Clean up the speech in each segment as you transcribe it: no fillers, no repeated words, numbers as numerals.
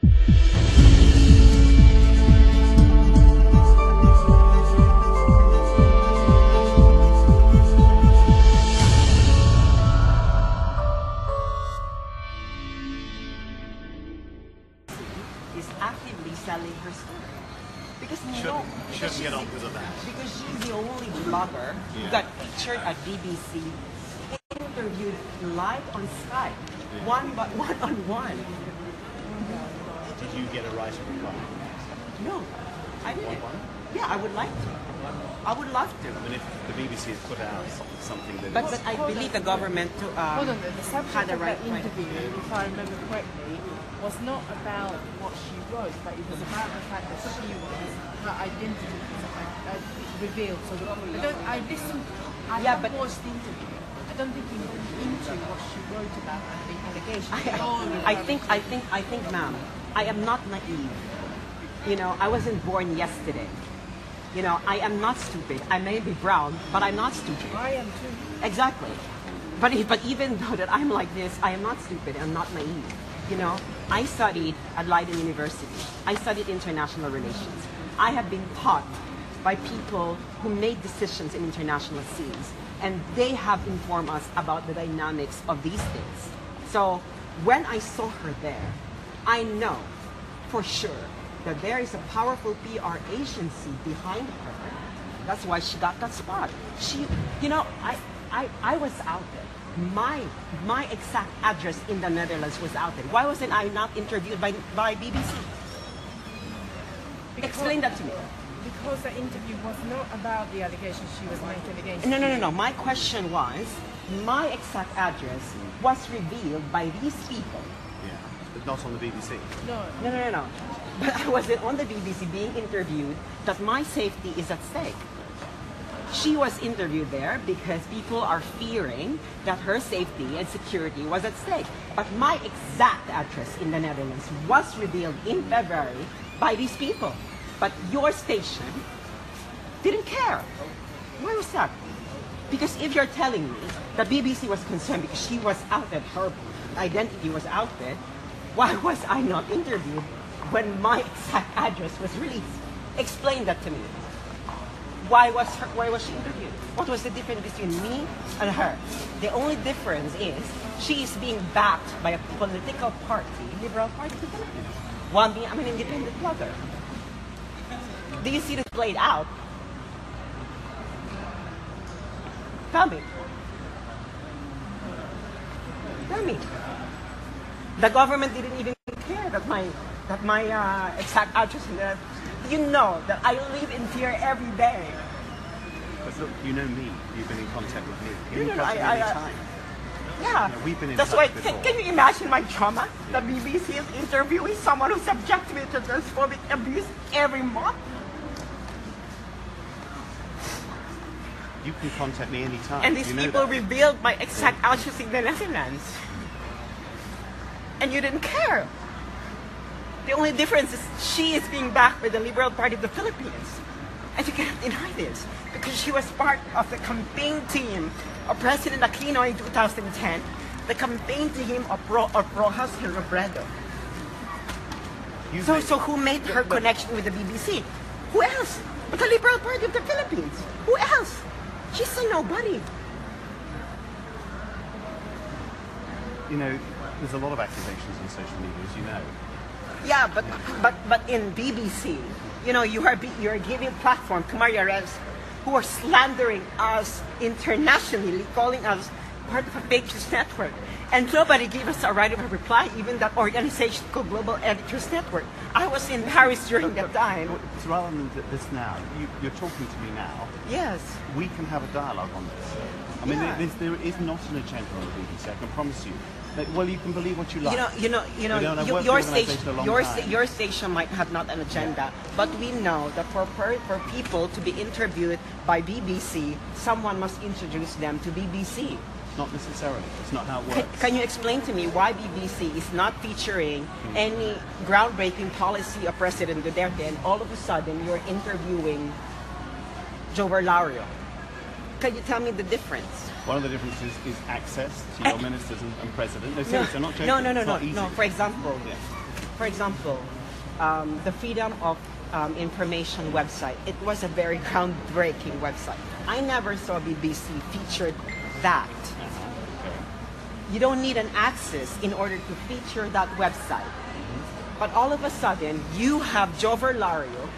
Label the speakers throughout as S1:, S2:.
S1: Is actively selling her story. Because
S2: shouldn't get on with that.
S1: Because she's the only blogger who got featured at BBC, interviewed live on Skype, one-on-one.
S2: Did you get a right of reply?
S1: No, I didn't. Yeah, I would like to. I would love to.
S2: I mean, if the BBC has put out something that
S1: But I believe the government to,
S3: Hold on, the subject
S1: had the
S3: of
S1: right
S3: that interview, if I remember correctly, was not about what she wrote, but it was about the fact that her identity was revealed. So I listened, I haven't watched the interview. I don't think you went into what she wrote about the allegations.
S1: I think, ma'am, I am not naive. You know, I wasn't born yesterday. You know, I am not stupid. I may be brown, but I'm not stupid.
S3: I am too.
S1: Exactly. But even though that I'm like this, I am not stupid. I'm not naive. You know, I studied at Leiden University. I studied international relations. I have been taught by people who made decisions in international scenes, and they have informed us about the dynamics of these things. So when I saw her there, I know for sure that there is a powerful PR agency behind her. That's why she got that spot. She, you know, I was out there. My exact address in the Netherlands was out there. Why wasn't I not interviewed by BBC? Explain that to me.
S3: Because the interview was not about the allegations she was making against
S1: No. My question was, my exact address was revealed by these people.
S2: Yeah, but not on the BBC.
S1: No. But I wasn't on the BBC being interviewed that my safety is at stake. She was interviewed there because people are fearing that her safety and security was at stake. But my exact address in the Netherlands was revealed in February by these people. But your station didn't care. Why was that? Because if you're telling me the BBC was concerned because she was outed, her identity was outed, why was I not interviewed when my exact address was released? Explain that to me. Why was she interviewed? What was the difference between me and her? The only difference is she is being backed by a political party, Liberal Party of the Philippines. While me, I'm an independent blogger. Do you see this played out? Tell me. The government didn't even care that my exact address in the. You know that I live in fear every day.
S2: But look, you know me. You've been in contact with me. You've been in
S1: No,
S2: contact with me anytime.
S1: Yeah.
S2: You know, we've been in
S1: That's
S2: touch
S1: why.
S2: before.
S1: Can you imagine my trauma? The BBC is interviewing someone who's subject me to transphobic abuse every month.
S2: You can contact me anytime.
S1: And these
S2: you know
S1: people
S2: that.
S1: revealed my exact address in the Netherlands. And you didn't care. The only difference is she is being backed by the Liberal Party of the Philippines. And you cannot deny this because she was part of the campaign team of President Aquino in 2010, the campaign team of Rojas and Robredo. So who made her connection with the BBC? Who else? But the Liberal Party of the Philippines. Who else? She's a nobody.
S2: You know, there's a lot of accusations on social media, as you know.
S1: Yeah, but in BBC, you know, you're giving platform to Maria Revs, who are slandering us internationally, calling us part of a fake news network. And nobody gave us a right of a reply, even that organization called Global Editors Network. I was in Paris during that time.
S2: So rather than this now, you're talking to me now.
S1: Yes.
S2: We can have a dialogue on this. I mean, there is not an agenda on the BBC, I can promise you. Well, you can believe what you like.
S1: Your station might have not an agenda, but we know that for people to be interviewed by BBC, someone must introduce them to BBC.
S2: Not necessarily. It's not how it works.
S1: Can you explain to me why BBC is not featuring any groundbreaking policy of President Duterte, and all of a sudden you're interviewing Joe Berlario? Can you tell me the difference?
S2: One of the differences is access to your ministers and president. No, seriously, I'm not joking.
S1: No. For example, for example, the Freedom of Information website, it was a very groundbreaking website. I never saw BBC featured that. You don't need an access in order to feature that website. But all of a sudden, you have Jover Lario,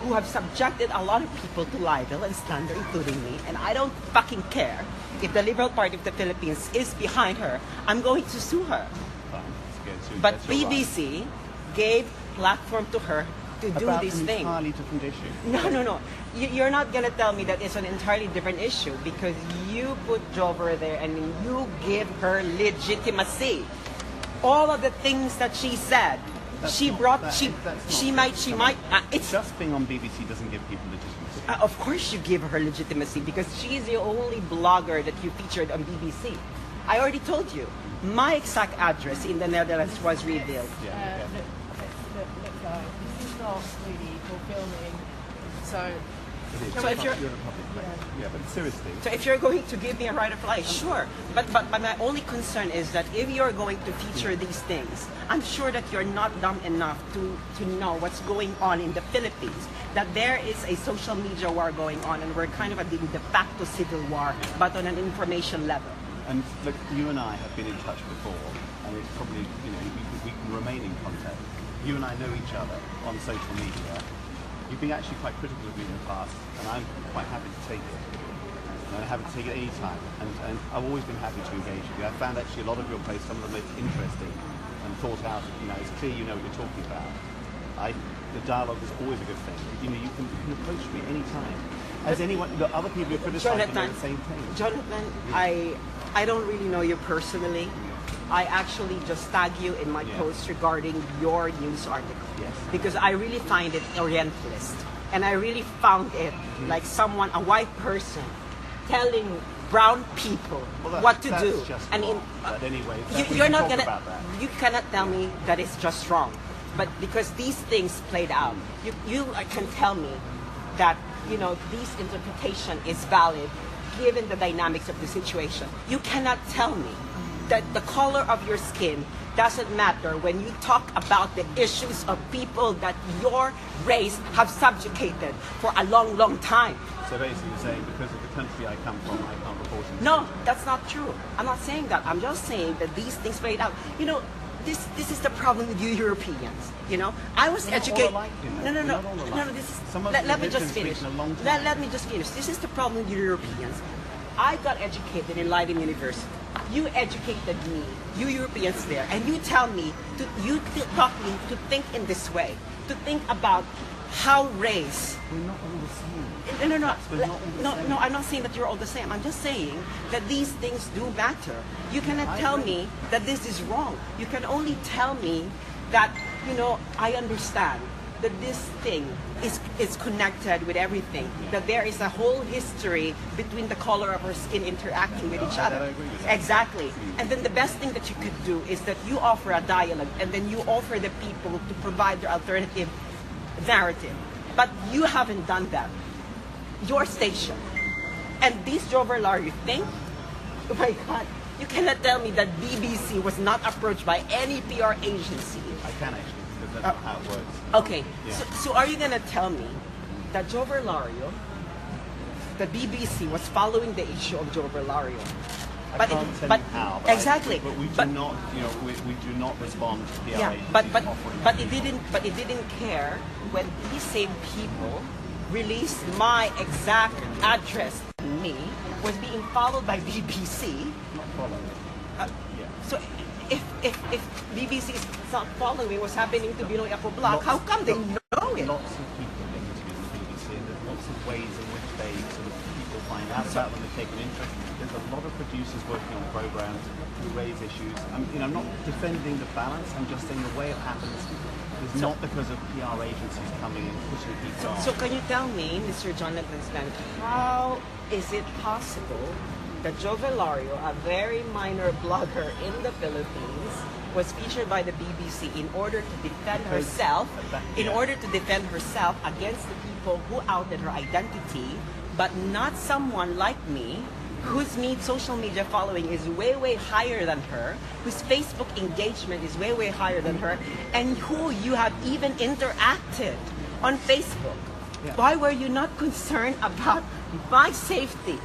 S1: who have subjected a lot of people to libel and slander, including me, and I don't fucking care. If the Liberal Party of the Philippines is behind her, I'm going to sue her. But BBC gave platform to her to do
S2: about
S1: these
S2: an
S1: things.
S2: entirely different issue.
S1: No. You're not going to tell me that it's an entirely different issue because you put Jover there and you give her legitimacy. All of the things that she said, she might. It's
S2: Just being on BBC doesn't give people legitimacy.
S1: of course you give her legitimacy because she's the only blogger that you featured on BBC. I already told you. My exact address in the Netherlands was revealed.
S3: Look, guys, this is not really fulfilling. So,
S1: So if you're
S2: in a public place. Yeah, but seriously.
S1: So if you're going to give me a right of life, sure. But my only concern is that if you're going to feature these things, I'm sure that you're not dumb enough to know what's going on in the Philippines. That there is a social media war going on and we're kind of at the de facto civil war, but on an information level.
S2: And look, you and I have been in touch before, and it's probably, we can remain in contact. You and I know each other on social media. You've been actually quite critical of me in the past, and I'm quite happy to take it. And I'm happy to take it any time. And I've always been happy to engage with you. I found actually a lot of your posts some of the most interesting and thought out. It's clear you know what you're talking about. The dialogue is always a good thing. You can approach me any time. As anyone, the other people who criticize you know the same thing.
S1: Jonathan, I don't really know you personally. I actually just tag you in my posts regarding your news article.
S2: Yes.
S1: Because I really find it orientalist. And I really found it like someone, a white person, telling brown people what to do.
S2: Just
S1: And
S2: wrong. But anyway,
S1: you're not gonna,
S2: about that.
S1: you cannot tell me that it's just wrong. But because these things played out, you can tell me that, this interpretation is valid given the dynamics of the situation. You cannot tell me that the color of your skin doesn't matter when you talk about the issues of people that your race have subjugated for a long, long time.
S2: So basically you're saying because of the country I come from, I can't report it.
S1: No, that's not true. I'm not saying that. I'm just saying that these things played out. This is the problem with you Europeans. I was educated. No. Let me just finish. Let me just finish. This is the problem with you Europeans. I got educated in Leiden University. You educated me, you Europeans there, and you tell me taught me to think in this way, to think about how race.
S2: We're not all the same.
S1: No, I'm not saying that you're all the same. I'm just saying that these things do matter. You cannot tell me that this is wrong. You can only tell me that, I understand that this thing is connected with everything. That there is a whole history between the color of our skin interacting with each other.
S2: I agree with that.
S1: Exactly. And then the best thing that you could do is that you offer a dialogue and then you offer the people to provide their alternative narrative. But you haven't done that. Your station. And this Jover Lario thing, oh my God, you cannot tell me that BBC was not approached by any PR agency.
S2: I can actually, because that's not how it works.
S1: Okay,
S2: Yeah.
S1: so are you gonna tell me that Jover Lario, the BBC was following the issue of Jover Lario?
S2: I can't tell you how, but
S1: exactly.
S2: But we do not, we do not respond to PR
S1: Yeah,
S2: agencies offering.
S1: but it didn't care when these same people released my exact address to me was being followed by BBC.
S2: Not following.
S1: So if BBC is not following what's happening to Binoy Ako Black, how come they know it?
S2: Lots of people get interviewed on the BBC, and there's lots of ways in which they people find out about them, they take an interest. There's a lot of producers working on programs who raise issues. I'm not defending the balance. I'm just saying the way it happens is not because of PR agencies coming and pushing people on.
S1: So can you tell me, Mr. Jonathan Stan, how is it possible that Jovel Lario, a very minor blogger in the Philippines, was featured by the BBC in order to defend herself, against the people who outed her identity, but not someone like me whose social media following is way, way higher than her, whose Facebook engagement is way, way higher than her, and who you have even interacted on Facebook.
S2: Yeah.
S1: Why were you not concerned about my safety?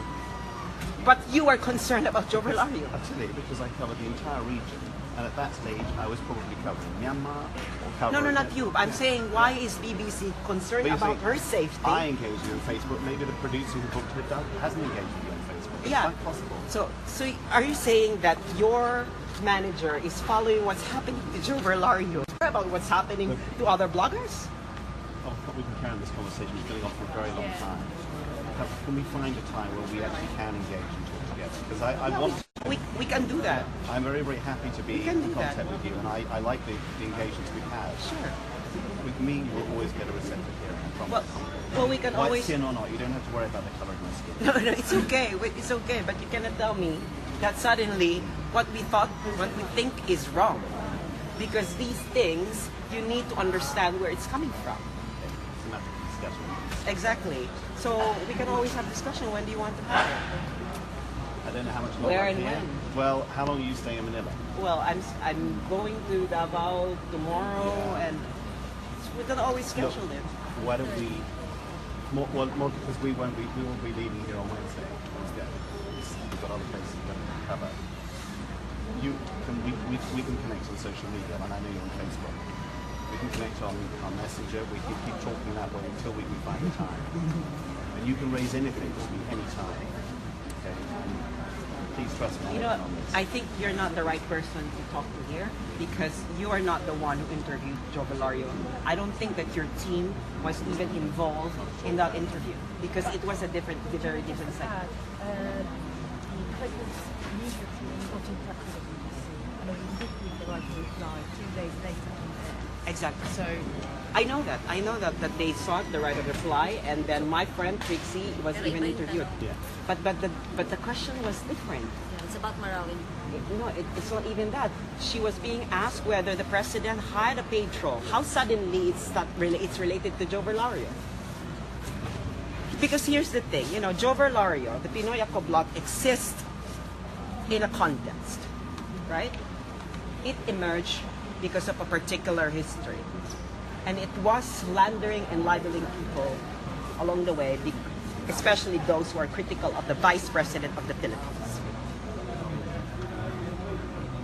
S1: But you are concerned about Joe Valario.
S2: I'll tell you, because I covered the entire region, and at that stage I was probably covering Myanmar or covering...
S1: No, not you. I'm saying, why is BBC concerned
S2: BBC,
S1: about her safety?
S2: I engage you on Facebook. Maybe the producer who booked it hasn't engaged with you on Facebook. It's
S1: Yeah.
S2: quite possible.
S1: So are you saying that your manager is following what's happening to Joe Valario about what's happening to other bloggers?
S2: Oh, we can carry on this conversation. It's going on for a very long
S3: Yeah.
S2: time. Can we find a time where we actually can engage and talk together? Because I want...
S1: We can do that.
S2: I'm very, very happy to be
S1: can
S2: in
S1: do that.
S2: contact with you, and I like the engagements we've had.
S1: Sure.
S2: With me, we'll always get a receptive hearing. I promise.
S1: Well, we can
S2: White
S1: always...
S2: skin or not, you don't have to worry about the colour of my skin.
S1: No, it's okay. Wait, it's okay. But you cannot tell me that suddenly what we think is wrong. Because these things, you need to understand where it's coming from.
S2: It's a matter of discussion.
S1: Exactly. So we can always have discussion. When do you want to have it?
S2: I don't know how much longer
S1: Where
S2: I'm
S1: and
S2: here.
S1: when?
S2: Well, how long are you staying in Manila?
S1: Well, I'm going to Davao tomorrow, and we can always schedule it.
S2: Why don't we... More because we won't be leaving here on Wednesday. We've got other places we're going to cover. We can connect on social media, and I know you're on Facebook. We can connect on Messenger. We can keep talking that way until we can find a time. And you can raise anything with me anytime. Okay? And please trust me
S1: You know,
S2: on this.
S1: I think you're not the right person to talk to here because you are not the one who interviewed Joe Valario. I don't think that your team was even involved in that interview because it was a very different segment.
S3: The Pagka's news team got in touch with the BBC and they literally the right to reply 2 days later on there.
S1: Exactly.
S3: So
S1: I know that they sought the right of reply, and then my friend Trixie was even interviewed.
S2: Yeah.
S1: But the question was different.
S4: Yeah, it's about Marawi.
S1: No, it's not even that. She was being asked whether the president hired a paid troll. How suddenly it's related to Joe Valario? Because here's the thing, Joe Valario, the Pinoy Ako blog exists in a context, right? It emerged because of a particular history. And it was slandering and libeling people along the way, especially those who are critical of the Vice President of the Philippines.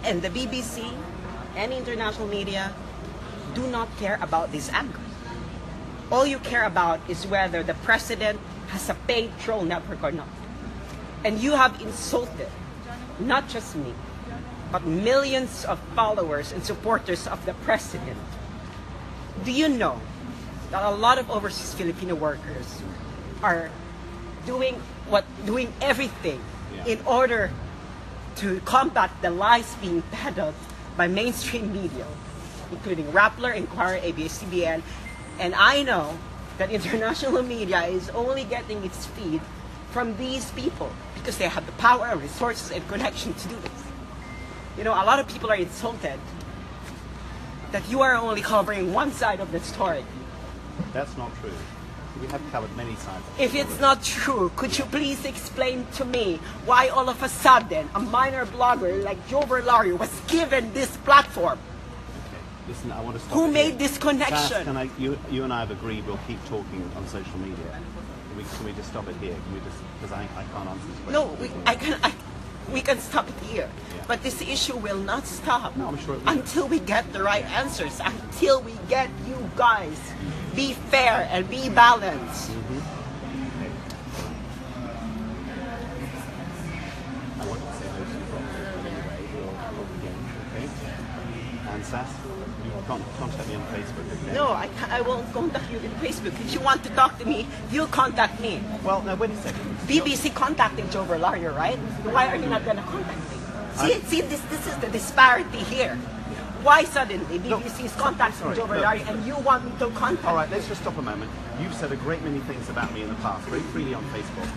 S1: And the BBC and international media do not care about this anger. All you care about is whether the president has a paid troll network or not. And you have insulted not just me, but millions of followers and supporters of the president. Do you know that a lot of overseas Filipino workers are doing everything in order to combat the lies being peddled by mainstream media, including Rappler, Inquirer, ABS-CBN, and I know that international media is only getting its feed from these people because they have the power, resources, and connection to do this. A lot of people are insulted that you are only covering one side of the story.
S2: That's not true. We have covered many sides.
S1: If it's not true, could you please explain to me why all of a sudden a minor blogger like Joe Valario was given this platform?
S2: Okay. Listen, I want to stop.
S1: Who
S2: it
S1: made
S2: here.
S1: this connection?
S2: Sass, you and I have agreed we'll keep talking on social media. Can we just stop it here? Can we just, because I can't answer this question.
S1: No, we can stop it here. But this issue will not stop
S2: No, I'm sure it will.
S1: until we get the right answers, until we get you guys be fair and be balanced.
S2: Okay. I want to say those anyway. We'll talk again, okay? And Sass, you can contact me on Facebook, okay?
S1: No, I won't contact you on Facebook. If you want to talk to me, you contact me.
S2: Well, no, wait a second.
S1: BBC contacted Joe Valario, right? Why are you not going to contact me? See, this is the disparity here. Why suddenly BBC is contacting
S2: sorry,
S1: Joe
S2: look.
S1: Valario and you want me to contact?
S2: All right, let's just stop a moment. You've said a great many things about me in the past, very freely on Facebook.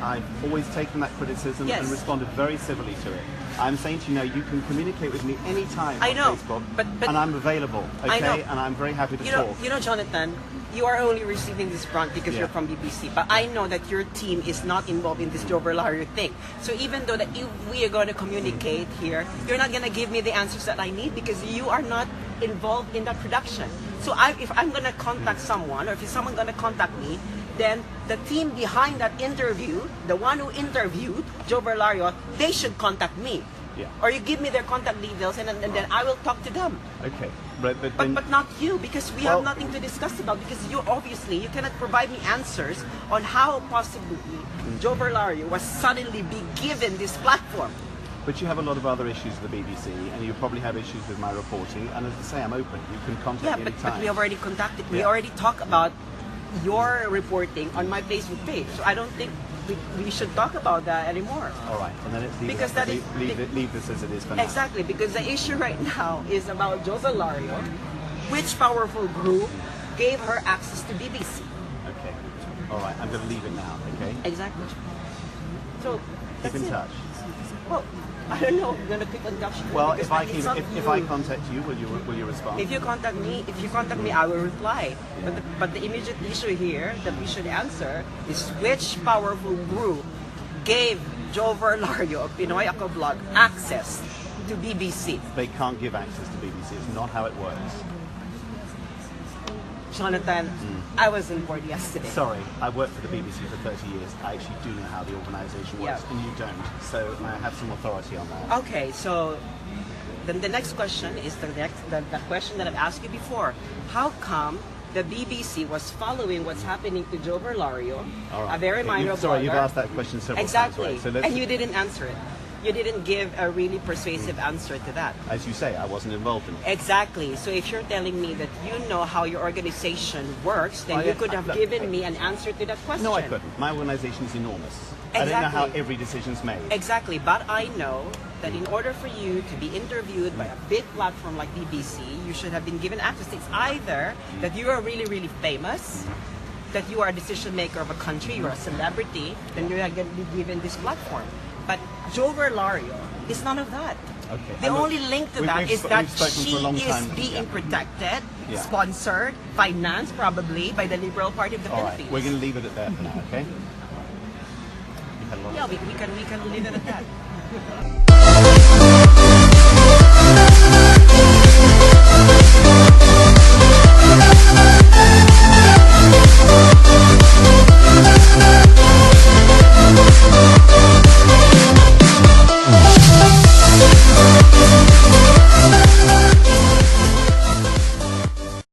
S2: I've always taken that criticism
S1: Yes.
S2: and responded very civilly to it. I'm saying to you, you can communicate with me anytime
S1: I
S2: on
S1: know,
S2: Facebook,
S1: but-
S2: and I'm available, okay?
S1: I know.
S2: And I'm very happy to
S1: You
S2: talk.
S1: know, Jonathan, you are only receiving this grant because
S2: Yeah.
S1: you're from BBC. But I know that your team is not involved in this Joe Verlario thing. So even though that if we are going to communicate here, you're not going to give me the answers that I need because you are not involved in that production. So if I'm going to contact someone, or if someone's going to contact me, then the team behind that interview, the one who interviewed Joe Verlario, they should contact me.
S2: Yeah.
S1: Or you give me their contact details, and then I will talk to them.
S2: Okay, but then,
S1: But not you, because we
S2: Well-
S1: have nothing to discuss about, because you cannot provide me answers on how possibly Joe Verlario was suddenly be given this platform.
S2: but you have a lot of other issues with the BBC, and you probably have issues with my reporting. And as I say, I'm open. You can contact
S1: Yeah,
S2: me
S1: but
S2: anytime.
S1: we have already contacted. We
S2: Yeah.
S1: already talked about your reporting on my Facebook page. So I don't think we should talk about that anymore.
S2: All right, and then it's leave,
S1: Because
S2: it,
S1: that
S2: leave,
S1: is-
S2: leave, it, leave this as it is for now.
S1: Exactly, because the issue right now is about Joe Verlario, which powerful group gave her access to BBC.
S2: Okay. All right, I'm going to leave it now. Okay.
S1: Exactly. So
S2: Keep
S1: that's
S2: in
S1: it.
S2: touch.
S1: Well, I don't know. I'm gonna pick on touch.
S2: Well,
S1: because
S2: if I contact you, will you respond?
S1: if you contact me, I will reply. But the immediate issue here that we should answer is which powerful group gave Joe Verlario of Pinoy Ako Vlog access to BBC?
S2: They can't give access to BBC. It's not how it works.
S1: Jonathan, I was in board yesterday.
S2: Sorry, I worked for the BBC for 30 years. I actually do know how the organisation works,
S1: Yeah.
S2: and you don't. So I have some authority on that.
S1: Okay, so then the next question is the question that I've asked you before. How come the BBC was following what's happening to Joe Verlario,
S2: All right.
S1: a very minor
S2: Sorry, you've
S1: blogger?
S2: asked that question several
S1: Exactly,
S2: times. Right? So let's,
S1: and you didn't answer it. You didn't give a really persuasive answer to that.
S2: as you say, I wasn't involved in it.
S1: Exactly. So if you're telling me that you know how your organization works, then
S2: Oh,
S1: you
S2: yeah.
S1: could have
S2: Look,
S1: given me an answer to that question.
S2: No, I couldn't. My organisation is enormous. I don't know how
S1: Exactly.
S2: every decision's made.
S1: Exactly, but I know that in order for you to be interviewed by a big platform like BBC, you should have been given access. It's either that you are really, really famous, that you are a decision maker of a country, you are a celebrity, then you are going to be given this platform. But Joe Verlario is none of that.
S2: Okay.
S1: The
S2: And look,
S1: only link to
S2: we've-
S1: that
S2: we've
S1: is
S2: sp-
S1: that
S2: we've spoken
S1: she
S2: for a long
S1: is
S2: time.
S1: being
S2: Yeah.
S1: protected,
S2: Yeah.
S1: sponsored, financed probably by the Liberal Party of the
S2: All right,
S1: Philippines.
S2: we're going to leave it at that for now, okay? You've had a lot of
S1: Yeah, we can leave it at that.